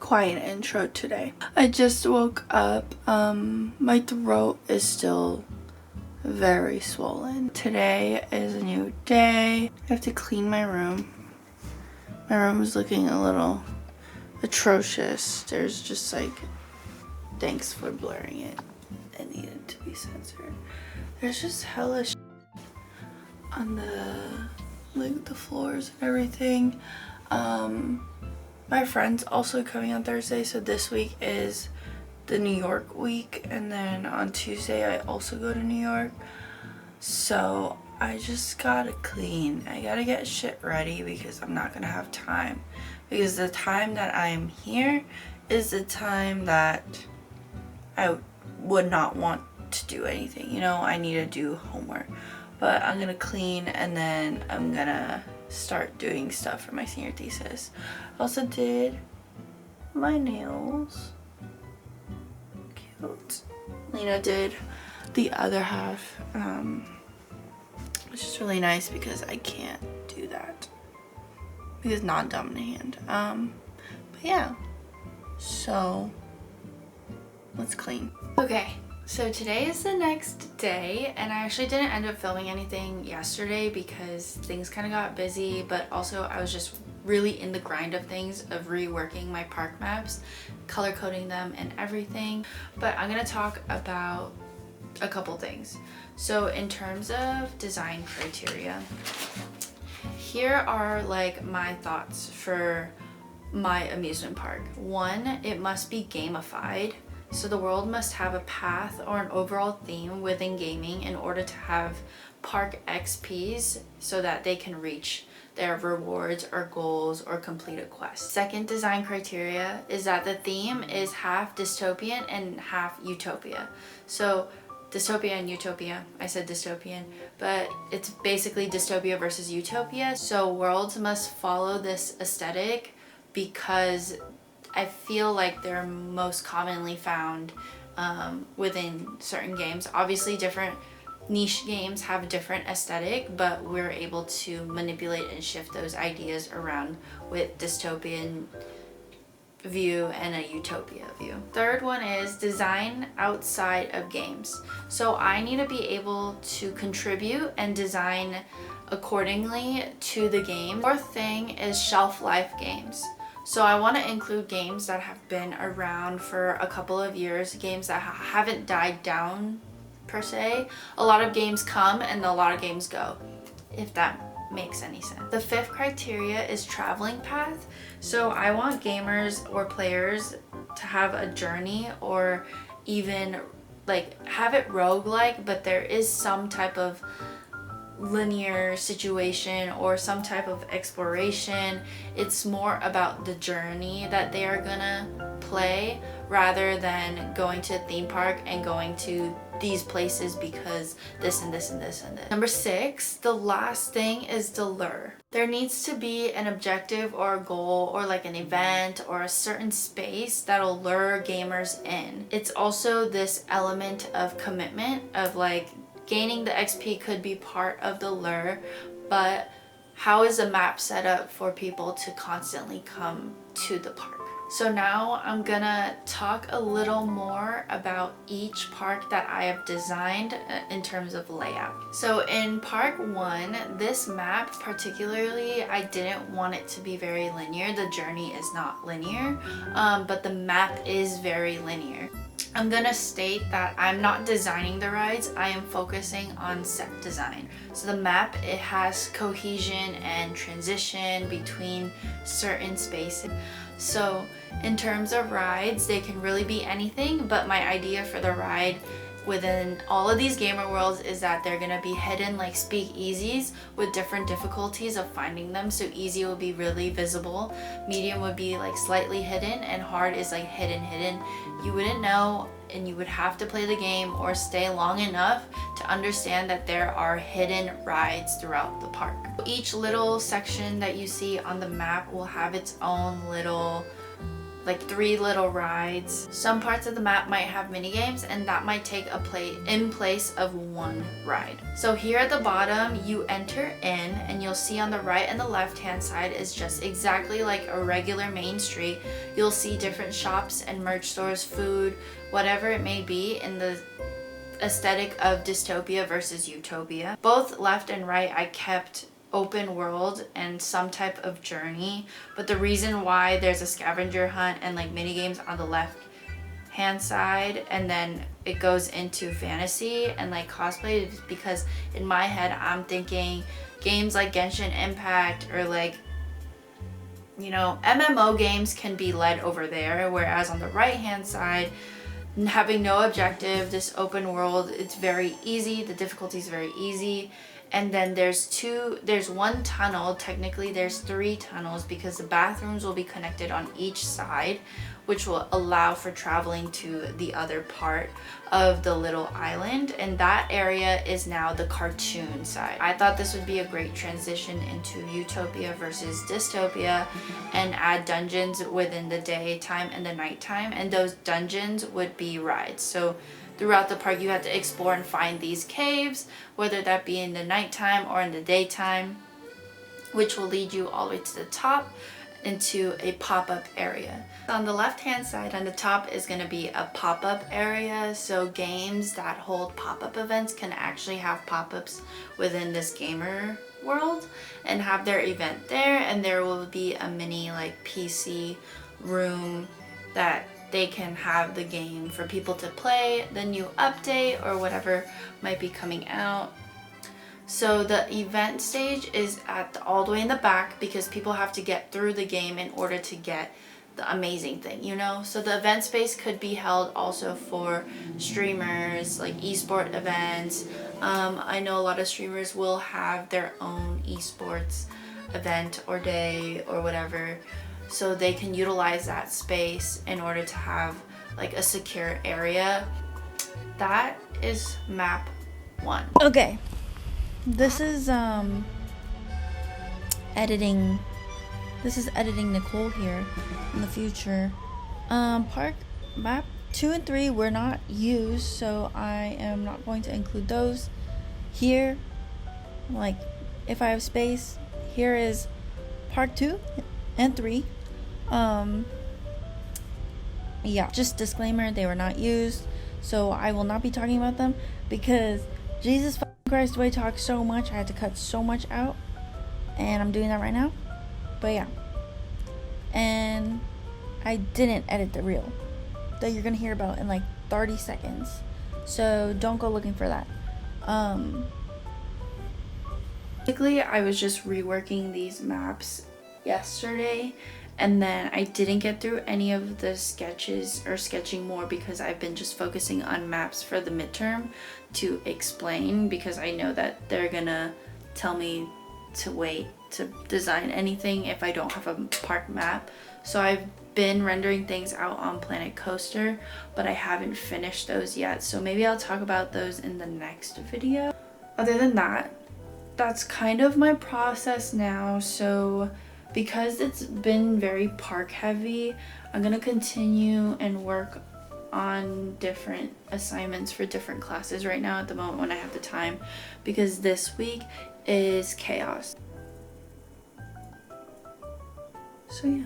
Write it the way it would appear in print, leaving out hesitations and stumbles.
quiet intro today. I just woke up. My throat is still very swollen. Today is a new day. I have to clean my room. My room is looking a little atrocious. There's just like, thanks for blurring it. It needed to be censored. There's just hella shit on the floors and everything. My friend's also coming on Thursday, so this week is the New York week, and then on Tuesday I also go to New York. So I just gotta clean. I gotta get shit ready because I'm not gonna have time. Because the time that I'm here is the time that I would not want to do anything. You know, I need to do homework. But I'm gonna clean and then I'm gonna start doing stuff for my senior thesis. I also did my nails. Cute. Lena did the other half, which is really nice because I can't do that because non-dominant hand. But yeah, so let's clean. Okay, so today is the next day, and I actually didn't end up filming anything yesterday because things kind of got busy, but also I was just really in the grind of things, of reworking my park maps, color coding them and everything. But I'm gonna talk about a couple things. So in terms of design criteria, here are like my thoughts for my amusement park. One, it must be gamified. So the world must have a path or an overall theme within gaming in order to have park XPs so that they can reach their rewards or goals or complete a quest. Second design criteria is that the theme is half dystopian and half utopia. So dystopia and utopia, I said dystopian, but it's basically dystopia versus utopia. So worlds must follow this aesthetic because I feel like they're most commonly found within certain games. Obviously different niche games have a different aesthetic, but we're able to manipulate and shift those ideas around with dystopian view and a utopia view. Third one is design outside of games. So I need to be able to contribute and design accordingly to the game. Fourth thing is shelf life games. So I want to include games that have been around for a couple of years, games that haven't died down per se. A lot of games come and a lot of games go, if that makes any sense. The fifth criteria is traveling path. So I want gamers or players to have a journey, or even like have it roguelike, but there is some type of linear situation or some type of exploration. It's more about the journey that they are gonna play rather than going to a theme park and going to these places because this and this and this and this. Number 6, the last thing is the lure. There needs to be an objective or a goal or like an event or a certain space that'll lure gamers in. It's also this element of commitment of like gaining the XP could be part of the lure, but how is the map set up for people to constantly come to the park? So now I'm gonna talk a little more about each park that I have designed in terms of layout. So in park 1, this map particularly, I didn't want it to be very linear. The journey is not linear, but the map is very linear. I'm gonna state that I'm not designing the rides, I am focusing on set design. So the map, it has cohesion and transition between certain spaces. So in terms of rides, they can really be anything, but my idea for the ride within all of these gamer worlds is that they're gonna be hidden like speakeasies with different difficulties of finding them. So easy will be really visible, medium would be like slightly hidden, and hard is like hidden. You wouldn't know, and you would have to play the game or stay long enough to understand that there are hidden rides throughout the park. Each little section that you see on the map will have its own little like 3 little rides. Some parts of the map might have mini games, and that might take a in place of 1 ride. So here at the bottom, you enter in, and you'll see on the right and the left hand side is just exactly like a regular main street. You'll see different shops and merch stores, food, whatever it may be, in the aesthetic of dystopia versus utopia. Both left and right I kept open world and some type of journey, but the reason why there's a scavenger hunt and like mini games on the left hand side and then it goes into fantasy and like cosplay is because in my head I'm thinking games like Genshin Impact or like, you know, MMO games can be led over there, whereas on the right hand side, having no objective, this open world, it's very easy, the difficulty is very easy. And then there's 1 tunnel, technically there's 3 tunnels because the bathrooms will be connected on each side, which will allow for traveling to the other part of the little island. And that area is now the cartoon side. I thought this would be a great transition into utopia versus dystopia and add dungeons within the daytime and the nighttime. And those dungeons would be rides. So throughout the park you have to explore and find these caves, whether that be in the nighttime or in the daytime, which will lead you all the way to the top into a pop-up area. On the left hand side on the top is going to be a pop-up area, so games that hold pop-up events can actually have pop-ups within this gamer world and have their event there, and there will be a mini like PC room that they can have the game for people to play, the new update or whatever might be coming out. So the event stage is all the way in the back because people have to get through the game in order to get the amazing thing, you know? So the event space could be held also for streamers, like esport events. I know a lot of streamers will have their own esports event or day or whatever, so they can utilize that space in order to have like a secure area. That is map 1. Okay, this is editing. This is editing Nicole here in the future. Park map 2 and 3 were not used, so I am not going to include those here. Like, if I have space, here is park 2 and 3. Yeah, just disclaimer, they were not used, so I will not be talking about them because Jesus Christ, do I talk so much? I had to cut so much out, and I'm doing that right now. But yeah, and I didn't edit the reel that you're gonna hear about in like 30 seconds, so don't go looking for that. Basically, I was just reworking these maps yesterday, and then I didn't get through any of the sketches or sketching more because I've been just focusing on maps for the midterm to explain, because I know that they're gonna tell me to wait to design anything if I don't have a park map. So I've been rendering things out on Planet Coaster, but I haven't finished those yet, so maybe I'll talk about those in the next video. Other than that, that's kind of my process now. So because it's been very park heavy, I'm gonna continue and work on different assignments for different classes right now at the moment when I have the time, because this week is chaos. So yeah.